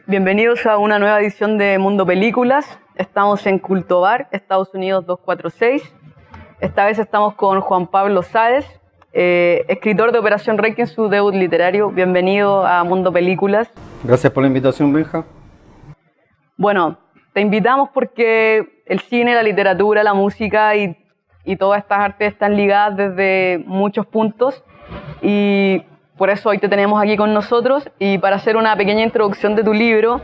Bienvenidos a una nueva edición de Mundo Películas. Estamos en Culto Bar, Estados Unidos 246. Esta vez estamos con Juan Pablo Sáez, escritor de Operación Requiem, su debut literario. Bienvenido a Mundo Películas. Gracias por la invitación, Benja. Bueno, te invitamos porque el cine, la literatura, la música y todas estas artes están ligadas desde muchos puntos y por eso hoy te tenemos aquí con nosotros. Y para hacer una pequeña introducción de tu libro,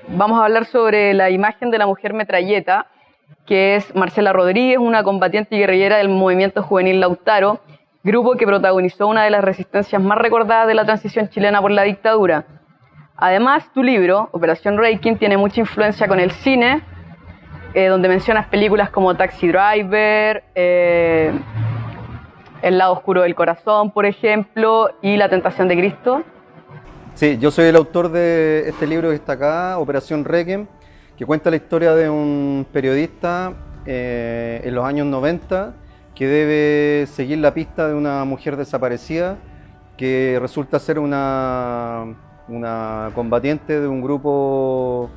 vamos a hablar sobre la imagen de la mujer metralleta, que es Marcela Rodríguez, una combatiente y guerrillera del movimiento juvenil Lautaro, grupo que protagonizó una de las resistencias más recordadas de la transición chilena por la dictadura. Además, tu libro, Operación Requiem, tiene mucha influencia con el cine, donde mencionas películas como Taxi Driver, El lado oscuro del corazón, por ejemplo, y La tentación de Cristo. Sí, yo soy el autor de este libro que está acá, Operación Requiem, que cuenta la historia de un periodista en los años 90 que debe seguir la pista de una mujer desaparecida que resulta ser una combatiente de un grupo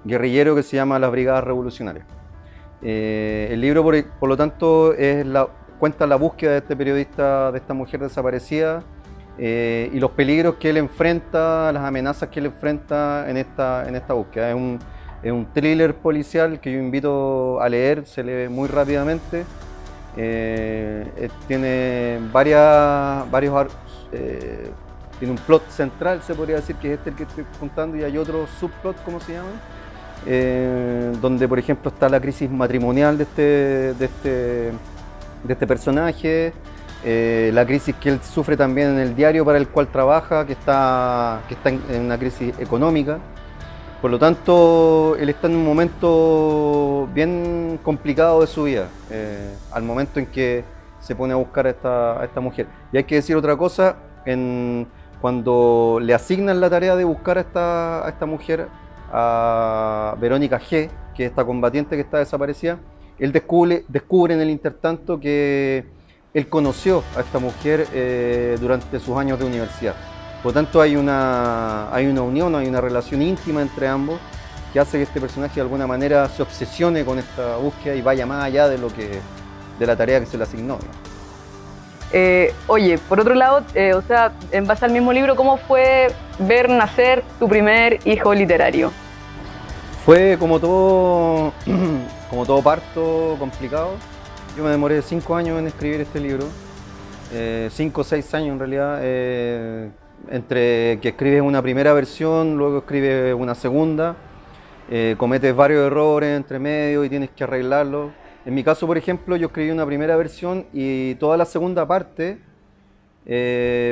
guerrillero que se llama las Brigadas Revolucionarias. El libro, por lo tanto, cuenta la búsqueda de este periodista, de esta mujer desaparecida, y los peligros que él enfrenta, las amenazas que él enfrenta en esta búsqueda. Es un thriller policial que yo invito a leer, se lee muy rápidamente. Tiene tiene un plot central, se podría decir, que es el que estoy contando, y hay otro subplot, ¿cómo se llama? Donde, por ejemplo, está la crisis matrimonial de este personaje, la crisis que él sufre también en el diario para el cual trabaja, que está en una crisis económica. Por lo tanto, él está en un momento bien complicado de su vida, al momento en que se pone a buscar a esta mujer. Y hay que decir otra cosa, cuando le asignan la tarea de buscar a esta mujer, a Verónica G., que es esta combatiente que está desaparecida, él descubre en el intertanto que él conoció a esta mujer durante sus años de universidad. Por lo tanto, hay una unión, hay una relación íntima entre ambos que hace que este personaje de alguna manera se obsesione con esta búsqueda y vaya más allá de la tarea que se le asignó. Oye, por otro lado, en base al mismo libro, ¿cómo fue ver nacer tu primer hijo literario? Fue como todo parto complicado. Yo me demoré 5 años en escribir este libro, 5 o 6 años en realidad, entre que escribes una primera versión, luego escribes una segunda, cometes varios errores entre medio y tienes que arreglarlos. En mi caso, por ejemplo, yo escribí una primera versión y toda la segunda parte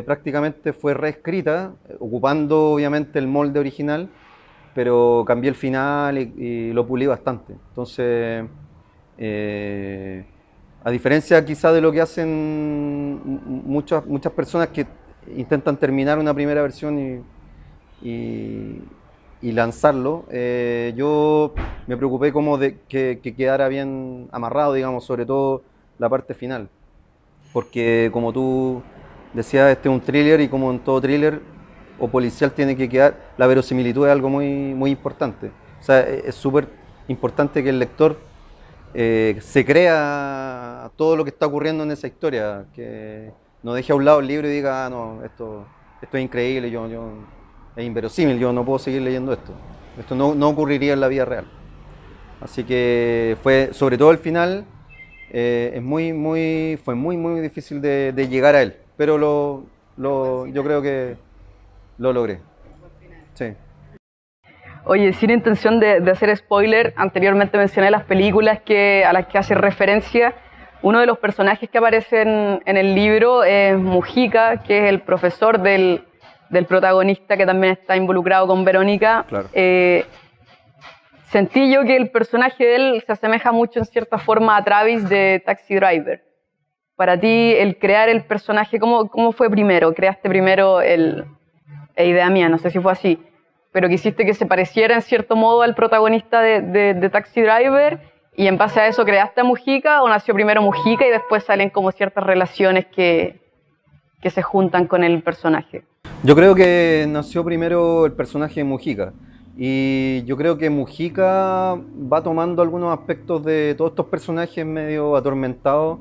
prácticamente fue reescrita, ocupando obviamente el molde original, pero cambié el final y lo pulí bastante. Entonces, a diferencia quizá de lo que hacen muchas personas que intentan terminar una primera versión y lanzarlo, yo me preocupé como de que quedara bien amarrado, digamos, sobre todo la parte final. Porque como tú decías, este es un thriller y como en todo thriller o policial tiene que quedar, la verosimilitud es algo muy, muy importante. O sea, es súper importante que el lector se crea todo lo que está ocurriendo en esa historia, que no deje a un lado el libro y diga, no, esto es increíble, es inverosímil, yo no puedo seguir leyendo esto. Esto no ocurriría en la vida real. Así que fue, sobre todo el final, fue muy difícil de llegar a él, pero yo creo que lo logré. Sí. Oye, sin intención de hacer spoiler, anteriormente mencioné las películas a las que hace referencia. Uno de los personajes que aparecen en el libro es Mujica, que es el profesor del protagonista, que también está involucrado con Verónica. Claro. Sentí yo que el personaje de él se asemeja mucho en cierta forma a Travis de Taxi Driver. Para ti, el crear el personaje, ¿cómo fue primero? ¿Creaste primero idea mía, no sé si fue así, pero quisiste que se pareciera en cierto modo al protagonista de Taxi Driver y en base a eso creaste a Mujica, o nació primero Mujica y después salen como ciertas relaciones que se juntan con el personaje? Yo creo que nació primero el personaje de Mujica. Y yo creo que Mujica va tomando algunos aspectos de todos estos personajes medio atormentados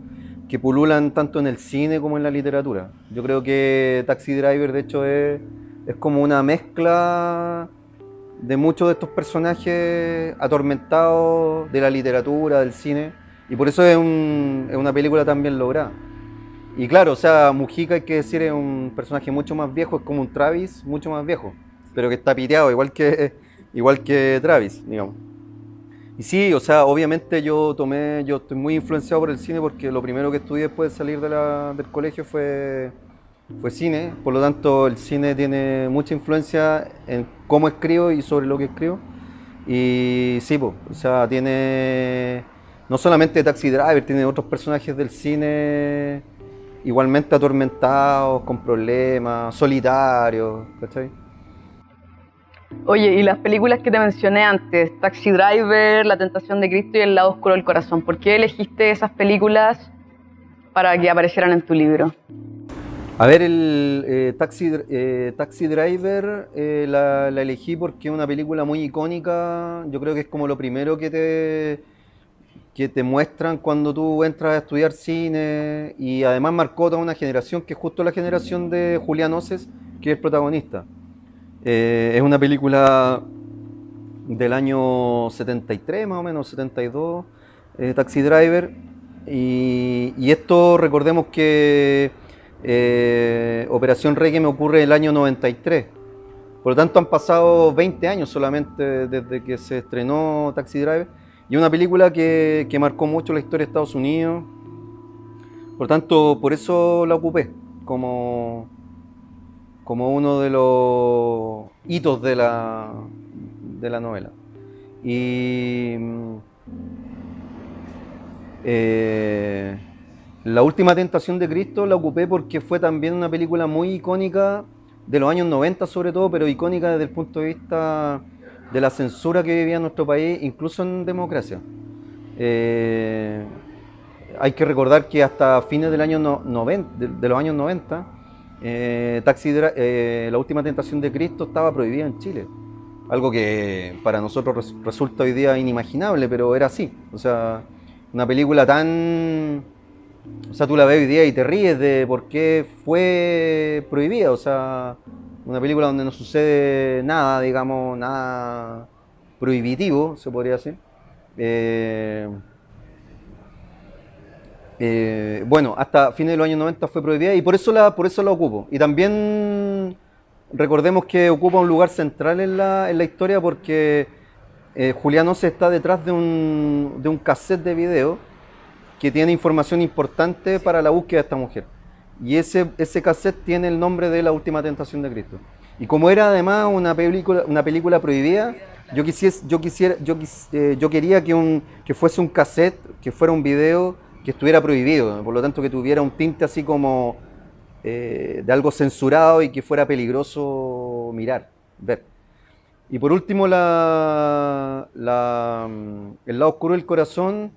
que pululan tanto en el cine como en la literatura. Yo creo que Taxi Driver, de hecho, es como una mezcla de muchos de estos personajes atormentados de la literatura, del cine. Y por eso es una película tan bien lograda. Y claro, o sea, Mujica, hay que decir, es un personaje mucho más viejo, es como un Travis mucho más viejo, pero que está piteado, igual que Travis, digamos. Y sí, o sea, obviamente yo estoy muy influenciado por el cine porque lo primero que estudié después de salir del colegio fue cine, por lo tanto el cine tiene mucha influencia en cómo escribo y sobre lo que escribo. Y sí, po, o sea, tiene no solamente Taxi Driver, tiene otros personajes del cine igualmente atormentados, con problemas, solitarios, ¿cachai? Oye, y las películas que te mencioné antes, Taxi Driver, La Tentación de Cristo y El lado oscuro del corazón, ¿por qué elegiste esas películas para que aparecieran en tu libro? A ver, Taxi Driver la elegí porque es una película muy icónica. Yo creo que es como lo primero que te muestran cuando tú entras a estudiar cine, y además marcó toda una generación, que es justo la generación de Julián Oces, que es el protagonista. Es una película del año 73 más o menos, 72, Taxi Driver, y esto recordemos que Operación Requiem ocurre en el año 93. Por lo tanto han pasado 20 años solamente desde que se estrenó Taxi Driver, y una película que marcó mucho la historia de Estados Unidos. Por lo tanto, por eso la ocupé como uno de los hitos de la novela. Y La Última Tentación de Cristo la ocupé porque fue también una película muy icónica de los años 90 sobre todo, pero icónica desde el punto de vista de la censura que vivía nuestro país, incluso en democracia. Hay que recordar que hasta fines del año 90, de los años 90, La Última Tentación de Cristo estaba prohibida en Chile. Algo que para nosotros resulta hoy día inimaginable, pero era así. O sea, una película tan... O sea, tú la ves hoy día y te ríes de por qué fue prohibida. O sea, una película donde no sucede nada, digamos, nada prohibitivo, se podría decir. Bueno, hasta fines de los años 90 fue prohibida, y por eso la ocupo. Y también recordemos que ocupa un lugar central en la historia porque Julián Oces está detrás de un cassette de video que tiene información importante para la búsqueda de esta mujer. Y ese cassette tiene el nombre de La Última Tentación de Cristo. Y como era además una película prohibida, yo quería que fuese un cassette, que fuera un video que estuviera prohibido, por lo tanto que tuviera un tinte así como de algo censurado y que fuera peligroso ver. Y por último, El lado oscuro del corazón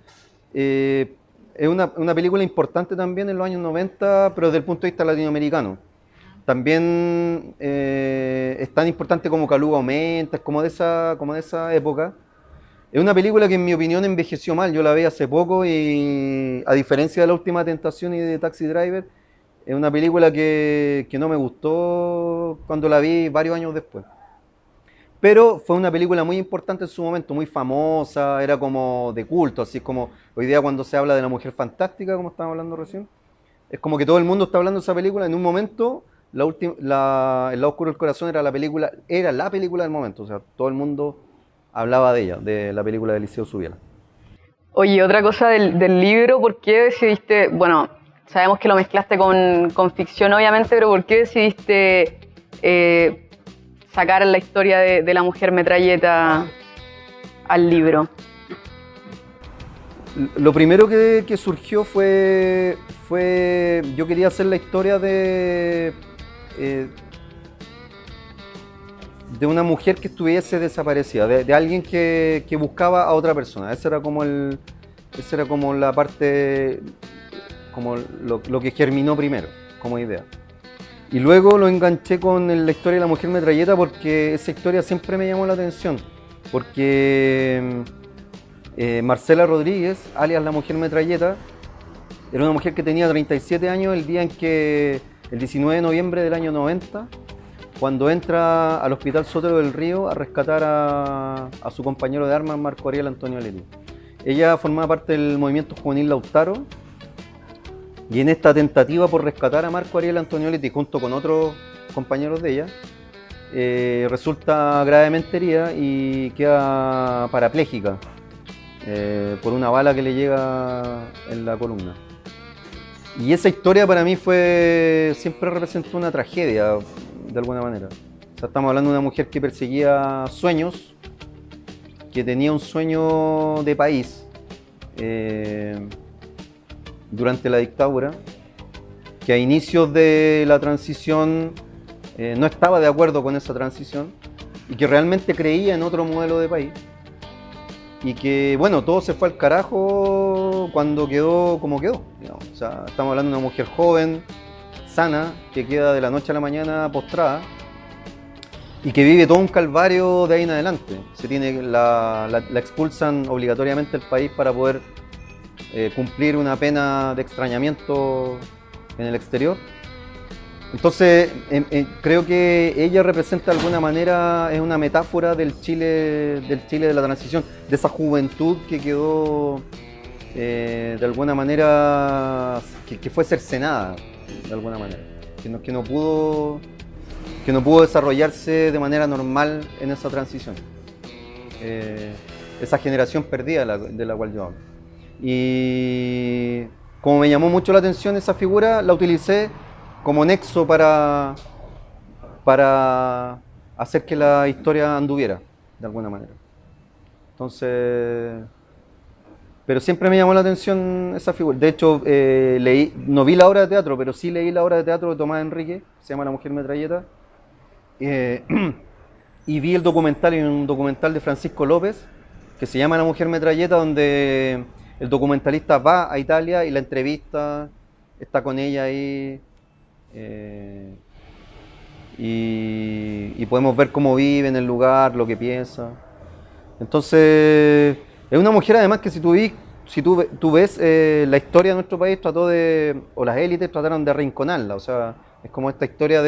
es una película importante también en los años 90, pero desde el punto de vista latinoamericano. También es tan importante como Caluga Aumenta, es como de esa época. Es una película que en mi opinión envejeció mal, yo la vi hace poco y a diferencia de La Última Tentación y de Taxi Driver, es una película que no me gustó cuando la vi varios años después. Pero fue una película muy importante en su momento, muy famosa, era como de culto, así como hoy día cuando se habla de La Mujer Fantástica, como estábamos hablando recién, es como que todo el mundo está hablando de esa película. En un momento, El lado oscuro del corazón era la película del momento, o sea, todo el mundo hablaba de ella, de la película de Eliseo Subiela. Oye, otra cosa del libro, ¿por qué decidiste, bueno, sabemos que lo mezclaste con ficción obviamente, pero ¿por qué decidiste sacar la historia de la mujer metralleta al libro? Lo primero que surgió fue yo quería hacer la historia de una mujer que estuviese desaparecida, de alguien que buscaba a otra persona. Esa era como la parte, como lo que germinó primero como idea. Y luego lo enganché con la historia de la mujer metralleta porque esa historia siempre me llamó la atención. Porque Marcela Rodríguez, alias la mujer metralleta, era una mujer que tenía 37 años el día en que, el 19 de noviembre del año 90, cuando entra al Hospital Sotero del Río a rescatar a su compañero de armas, Marco Ariel Antonio Leti. Ella formaba parte del movimiento juvenil Lautaro, y en esta tentativa por rescatar a Marco Ariel Antonio Leti junto con otros compañeros de ella, resulta gravemente herida y queda parapléjica por una bala que le llega en la columna. Y esa historia para mí siempre representó una tragedia, de alguna manera. O sea, estamos hablando de una mujer que perseguía sueños, que tenía un sueño de país durante la dictadura, que a inicios de la transición no estaba de acuerdo con esa transición y que realmente creía en otro modelo de país. Y que, bueno, todo se fue al carajo cuando quedó como quedó, digamos. O sea, estamos hablando de una mujer joven, sana, que queda de la noche a la mañana postrada y que vive todo un calvario de ahí en adelante. La expulsan obligatoriamente del país para poder cumplir una pena de extrañamiento en el exterior. Entonces, creo que ella representa de alguna manera, es una metáfora del Chile de la transición, de esa juventud que quedó de alguna manera, que fue cercenada, de alguna manera, que no pudo desarrollarse de manera normal en esa transición. Esa generación perdida de la cual yo hablo. Y como me llamó mucho la atención esa figura, la utilicé como nexo para hacer que la historia anduviera, de alguna manera. Entonces, pero siempre me llamó la atención esa figura. De hecho, no vi la obra de teatro, pero sí leí la obra de teatro de Tomás Enrique, se llama La mujer metralleta, y vi el documental, un documental de Francisco López, que se llama La mujer metralleta, donde el documentalista va a Italia y la entrevista, está con ella ahí, y podemos ver cómo vive en el lugar, lo que piensa. Entonces, es una mujer además que si tú ves la historia de nuestro país, o las élites trataron de arrinconarla. O sea, es como esta historia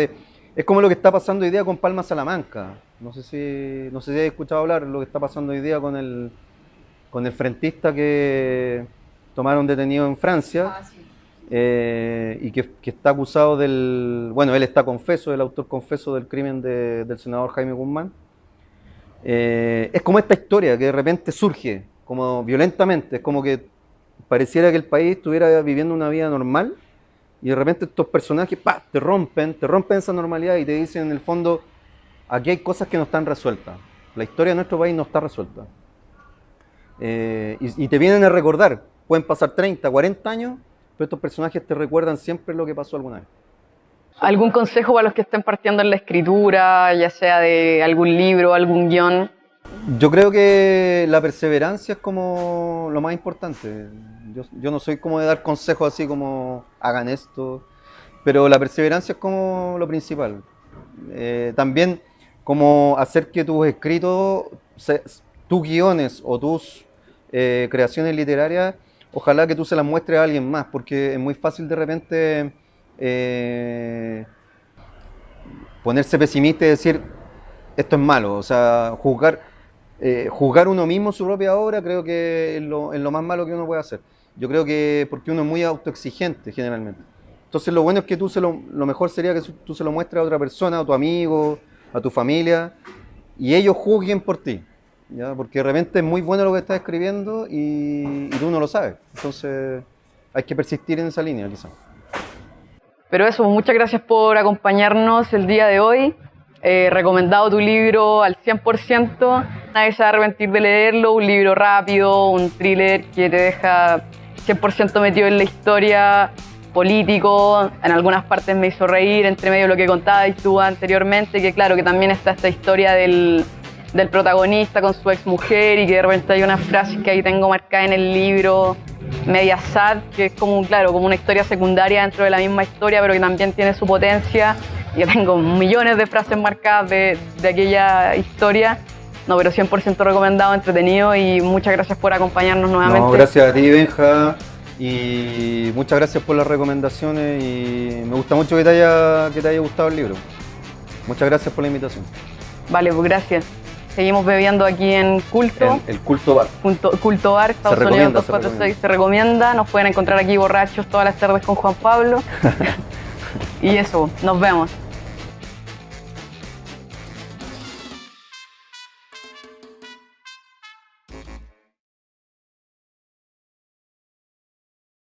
es como lo que está pasando hoy día con Palma Salamanca. No sé si has escuchado hablar de lo que está pasando hoy día con el frentista que tomaron detenido en Francia. Ah, sí. Y que está acusado bueno, él está confeso, el autor confeso del crimen del senador Jaime Guzmán. Es como esta historia que de repente surge, como violentamente, es como que pareciera que el país estuviera viviendo una vida normal y de repente estos personajes te rompen esa normalidad y te dicen en el fondo, aquí hay cosas que no están resueltas, la historia de nuestro país no está resuelta. Y te vienen a recordar, pueden pasar 30, 40 años, pero estos personajes te recuerdan siempre lo que pasó alguna vez. ¿Algún consejo para los que estén partiendo en la escritura, ya sea de algún libro, algún guión? Yo creo que la perseverancia es como lo más importante. Yo no soy como de dar consejos así como hagan esto, pero la perseverancia es como lo principal. También como hacer que tus escritos, tus guiones o tus creaciones literarias, ojalá que tú se las muestres a alguien más, porque es muy fácil de repente ponerse pesimista y decir esto es malo. O sea, juzgar uno mismo su propia obra creo que es lo más malo que uno puede hacer. Yo creo que porque uno es muy autoexigente generalmente. Entonces lo bueno es que lo mejor sería que tú se lo muestres a otra persona, a tu amigo, a tu familia, y ellos juzguen por ti. ¿Ya? Porque de repente es muy bueno lo que estás escribiendo y tú no lo sabes. Entonces hay que persistir en esa línea, quizás. Pero eso, muchas gracias por acompañarnos el día de hoy. Recomendado tu libro al 100%. Nadie se va a arrepentir de leerlo. Un libro rápido, un thriller que te deja 100% metido en la historia, político. En algunas partes me hizo reír, entre medio de lo que contabas tú anteriormente, que claro, que también está esta historia del del protagonista con su exmujer y que de repente hay unas frases que ahí tengo marcadas en el libro, media sad, que es como, claro, como una historia secundaria dentro de la misma historia, pero que también tiene su potencia. Yo tengo millones de frases marcadas de aquella historia. No, pero 100% recomendado, entretenido y muchas gracias por acompañarnos nuevamente. No, gracias a ti, Benja, y muchas gracias por las recomendaciones y me gusta mucho que te haya gustado el libro. Muchas gracias por la invitación. Vale, pues gracias. Seguimos bebiendo aquí en Culto. El Culto Bar. Culto Bar, Estados Unidos 246. Se recomienda. Nos pueden encontrar aquí borrachos todas las tardes con Juan Pablo. Y eso, nos vemos.